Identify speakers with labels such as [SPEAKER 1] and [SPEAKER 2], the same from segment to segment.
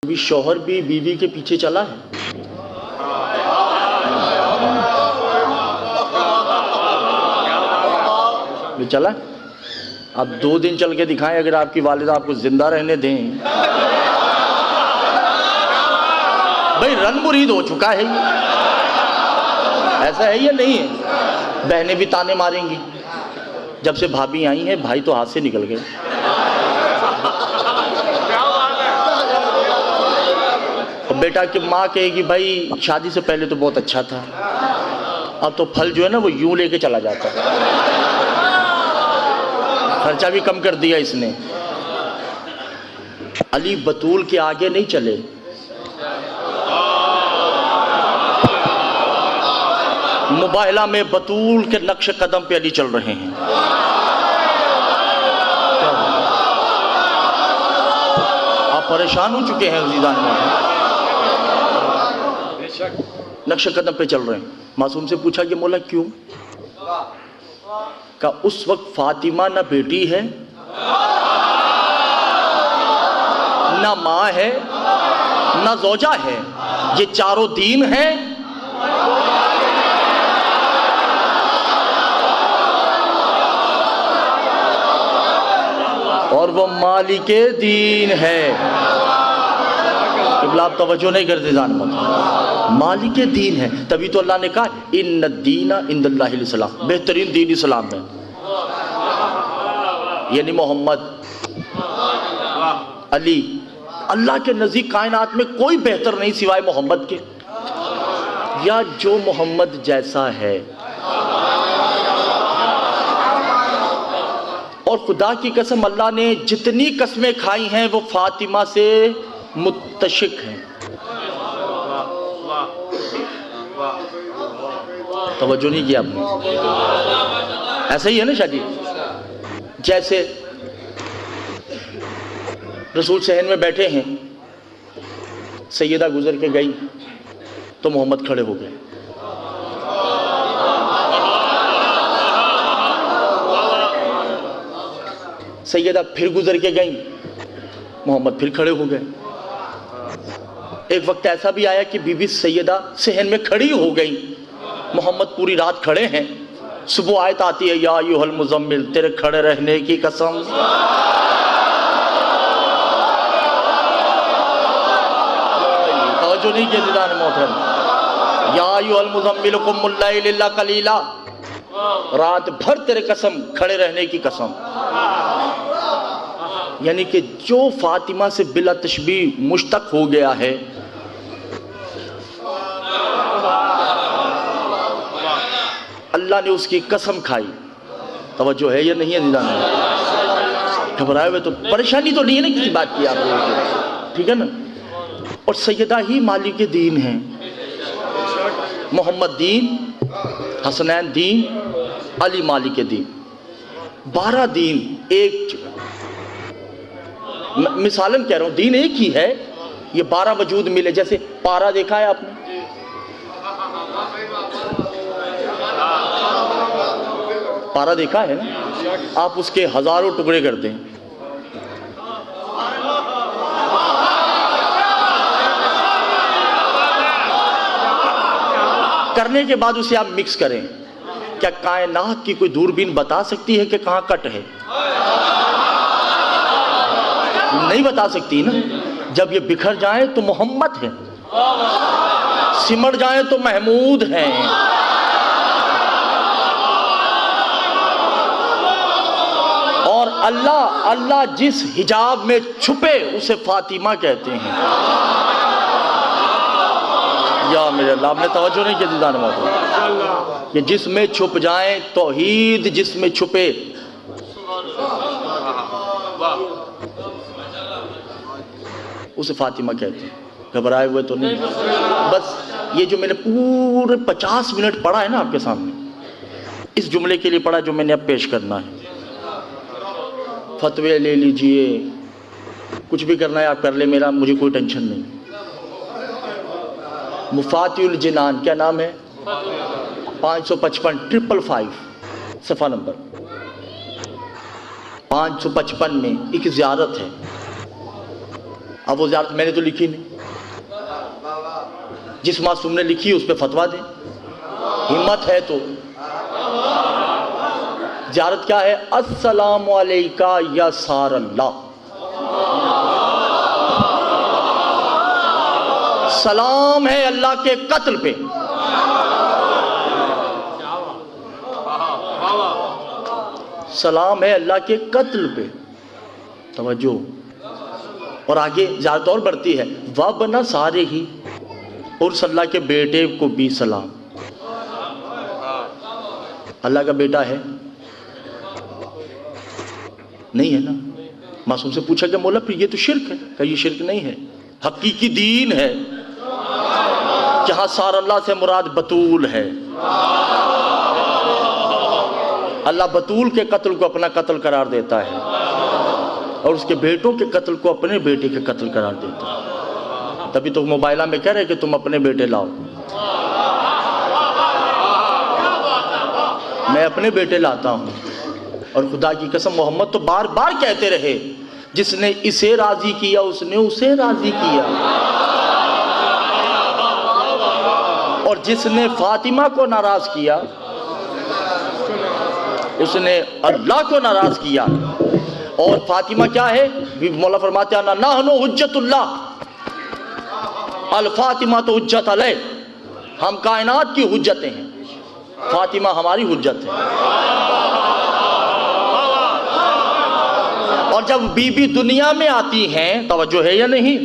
[SPEAKER 1] بھی شوہر بھی بیوی کے پیچھے چلا ہے؟ بھی چلا ہے؟ آپ 2 دن چل کے دکھائیں اگر آپ کی والدہ آپ کو زندہ رہنے دیں۔ بھئی رن مرید ہو چکا ہے یہ، ایسا ہے یا نہیں ہے؟ بہنیں بھی تانے ماریں گی، جب سے بھابھی آئی ہیں بھائی تو ہاتھ سے نکل گئے۔ اور بیٹا کہ ماں کہے گی بھائی شادی سے پہلے تو بہت اچھا تھا، اب تو پھل جو ہے نا وہ یوں لے کے چلا جاتا ہے، خرچہ بھی کم کر دیا اس نے۔ علی بطول کے آگے نہیں چلے، مباہلہ میں بطول کے نقش قدم پہ علی چل رہے ہیں۔ آپ پریشان ہو چکے ہیں عزیزان میں، نقش قدم پہ چل رہے ہیں۔ معصوم سے پوچھا کہ مولا کیوں؟ کہا اس وقت فاطمہ نہ بیٹی ہے، نہ ماں ہے، نہ زوجہ ہے، یہ چاروں دین ہیں۔ اور وہ مالک دین ہے۔ قبلہ آپ توجہ نہیں کرتے جان مت، مالک دین ہے، تبھی تو اللہ نے کہا ان الدین عند اللہ الاسلام، بہترین دین اسلام ہے، یعنی محمد علی اللہ کے نزدیک کائنات میں کوئی بہتر نہیں سوائے محمد کے، یا جو محمد جیسا ہے۔ اور خدا کی قسم اللہ نے جتنی قسمیں کھائی ہیں وہ فاطمہ سے متشق ہیں۔ توجہ نہیں کیا آپ نے؟ ایسا ہی ہے نا شادی، جیسے رسول صحن میں بیٹھے ہیں، سیدہ گزر کے گئی تو محمد کھڑے ہو گئے، سیدہ پھر گزر کے گئیں، محمد پھر کھڑے ہو گئے۔ ایک وقت ایسا بھی آیا کہ بی بی سیدہ صحن میں کھڑی ہو گئیں، محمد پوری رات کھڑے ہیں، صبح آیت آتی ہے یا ایھا المزمل، تیرے کھڑے رہنے کی قسم۔ توجہ نہیں کی دیدان محترم، یا ایھا المزمل قم اللیل الا قلیلا، رات بھر تیرے قسم کھڑے رہنے کی قسم۔ یعنی کہ جو فاطمہ سے بلا تشبیہ مشتق ہو گیا ہے، اللہ نے اس کی قسم کھائی۔ توجہ ہے یا نہیں ہے دیدان؟ گھبرائے ہوئے تو پریشانی تو نہیں ہے نا کسی بات کی آپ لوگوں کو، ٹھیک ہے نا؟ اور سیدہ ہی مالک دین ہیں، محمد دین، حسنین دین، علی مالک دین، 12 دین ایک، مثالاً کہہ رہا ہوں دین ایک ہی ہے، یہ 12 وجود ملے۔ جیسے پارا دیکھا ہے آپ نے؟ پارا دیکھا ہے نا؟ آپ اس کے ہزاروں ٹکڑے کر دیں، کرنے کے بعد اسے آپ مکس کریں، کیا کائنات کی کوئی دوربین بتا سکتی ہے کہ کہاں کٹ ہے؟ نہیں بتا سکتی نا۔ جب یہ بکھر جائیں تو محمد ہے، سمٹ جائیں تو محمود ہیں۔ اور اللہ جس حجاب میں چھپے اسے فاطمہ کہتے ہیں۔ یا میرے اللہ، آپ نے توجہ نہیں کی دیدان محترم، کہ جس میں چھپ جائیں توحید، جس میں چھپے اسے فاطمہ کہتے ہیں۔ گھبرائے ہوئے تو نہیں؟ بس یہ جو میں نے پورے 50 منٹ پڑھا ہے نا آپ کے سامنے، اس جملے کے لیے پڑھا جو میں نے اب پیش کرنا ہے۔ فتوے لے لیجئے، کچھ بھی کرنا ہے آپ کر لیں، میرا مجھے کوئی ٹینشن نہیں۔ مفاتیح الجنان کیا نام ہے؟ 555 صفحہ نمبر 555 میں ایک زیارت ہے، اب وہ زیارت میں نے تو لکھی نہیں، جس معصوم نے لکھی اس پہ فتویٰ دے، ہمت ہے تو۔ زیارت کیا ہے؟ السلام علیکہ یا سار اللہ، سلام ہے اللہ کے قتل پہ، سلام ہے اللہ کے قتل پہ۔ توجہ، اور آگے زیادہ اور بڑھتی ہے، وَبْنَ سارے ہی، اور صلی اللہ کے بیٹے کو بھی سلام۔ اللہ کا بیٹا ہے؟ نہیں ہے نا۔ معصوم سے پوچھا کہ مولا پھر یہ تو شرک ہے، کہ یہ شرک نہیں ہے، حقیقی دین ہے، جہاں سار اللہ سے مراد بطول ہے۔ اللہ بطول کے قتل کو اپنا قتل قرار دیتا ہے، اور اس کے بیٹوں کے قتل کو اپنے بیٹے کے قتل قرار دیتا ہے۔ تبھی تو موبائلہ میں کہہ رہے کہ تم اپنے بیٹے لاؤ، میں اپنے بیٹے لاتا ہوں۔ اور خدا کی قسم محمد تو بار بار کہتے رہے، جس نے اسے راضی کیا اس نے اسے راضی کیا، اور جس نے فاطمہ کو ناراض کیا اس نے اللہ کو ناراض کیا۔ اور فاطمہ کیا ہے؟ مولا فرماتے ہیں نحن حجت اللہ الفاطمہ تو حجت علیہ، ہم کائنات کی حجتیں ہیں، فاطمہ ہماری حجت ہے۔ اور جب بی بی دنیا میں آتی ہیں، توجہ ہے یا نہیں،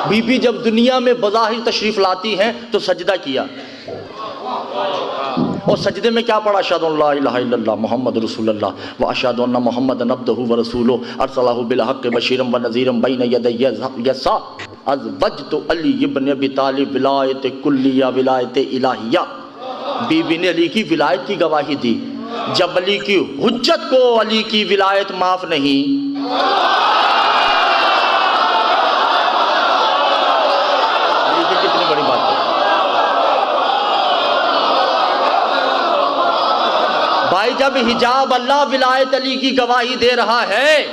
[SPEAKER 1] بی بی جب دنیا میں بظاہر تشریف لاتی ہیں تو سجدہ کیا، اور سجدے میں کیا پڑھا؟ اشہد ان لا الہ الا اللہ محمد رسول اللہ واشہد ان محمدا عبدہ ورسولہ ارسلہ بالحق بشیرا ونذیرا بین یدی الساعۃ ازوجت علی ابن ابی طالب ولایت کلیہ ولایت الہیہ۔ بی بی نے علی کی ولایت کی گواہی دی، جب علی کی حجت کو علی کی ولایت معاف نہیں۔ دیکھیں کتنی بڑی بات ہے بھائی، جب حجاب اللہ ولایت علی کی گواہی دے رہا ہے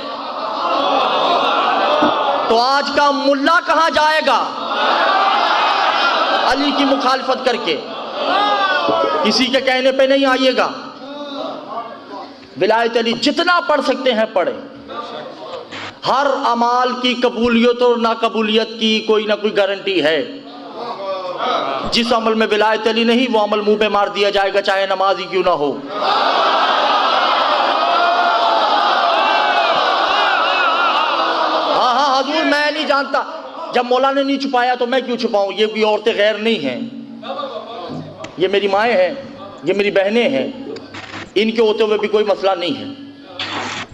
[SPEAKER 1] تو آج کا ملا کہاں جائے گا علی کی مخالفت کر کے؟ کسی کے کہنے پہ نہیں آئیے گا۔ ولایت علی جتنا پڑھ سکتے ہیں پڑھیں، ہر اعمال کی قبولیت اور ناقبولیت کی کوئی نہ کوئی گارنٹی ہے۔ جس عمل میں ولایت علی نہیں وہ عمل منہ پہ مار دیا جائے گا، چاہے نماز ہی کیوں نہ ہو۔ ہاں حضور میں نہیں جانتا، جب مولا نے نہیں چھپایا تو میں کیوں چھپاؤں؟ یہ بھی عورتیں غیر نہیں ہیں، یہ میری مائیں ہیں، یہ میری بہنیں ہیں، ان کے ہوتے ہوئے بھی کوئی مسئلہ نہیں ہے۔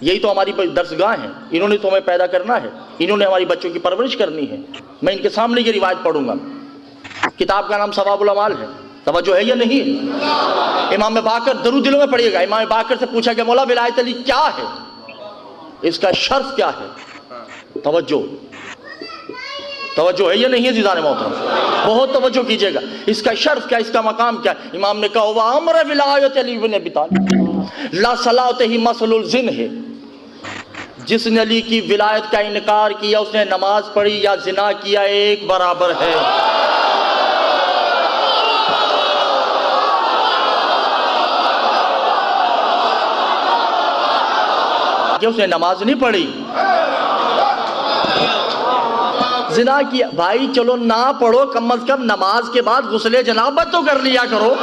[SPEAKER 1] یہی تو ہماری درسگاہ ہیں، انہوں نے تو ہمیں پیدا کرنا ہے، انہوں نے ہماری بچوں کی پرورش کرنی ہے۔ میں ان کے سامنے یہ روایت پڑھوں گا، کتاب کا نام ثواب الاعمال ہے، توجہ ہے یا نہیں؟ امام باقر، درود دلوں میں پڑھیے گا، امام باقر سے پوچھا کہ مولا ولایت علی کیا ہے، اس کا شرف کیا ہے؟ توجہ ہے یا نہیں عزیزان محترم؟ بہت توجہ کیجئے گا، اس کا شرف کیا، اس کا مقام کیا؟ امام نے کہا ہوا امر ولایت علی بن ابی طالب لا صلاۃ ہی مثل الزن ہے، جس نے علی کی ولایت کا انکار کیا اس نے نماز پڑھی یا زنا کیا ایک برابر ہے۔ کہ اس نے نماز نہیں پڑھی، زنا کیا، بھائی چلو نہ پڑھو، کم از کم نماز کے بعد غسل جنابت تو کر لیا کرو۔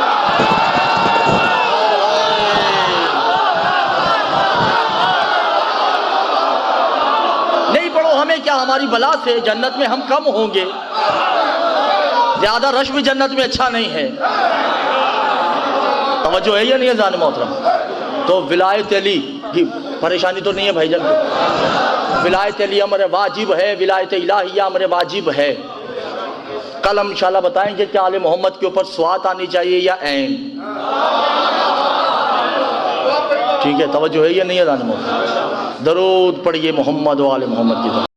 [SPEAKER 1] نہیں پڑھو، ہمیں کیا، ہماری بلا سے جنت میں ہم کم ہوں گے، زیادہ رش بھی جنت میں اچھا نہیں ہے۔ توجہ ہے یا نہیں عزیزان محترم؟ تو ولایت علی کی پریشانی تو نہیں ہے بھائی جان؟ ولایت علی امر واجب ہے، ولایت الہیہ امر واجب ہے۔ کل ہم انشاءاللہ بتائیں گے کہ آل محمد کے اوپر سوات آنی چاہیے یا عین، ٹھیک ہے؟ توجہ ہے یا نہیں عزیزان محترم؟ درود پڑھیے محمد و آل محمد کی طرف۔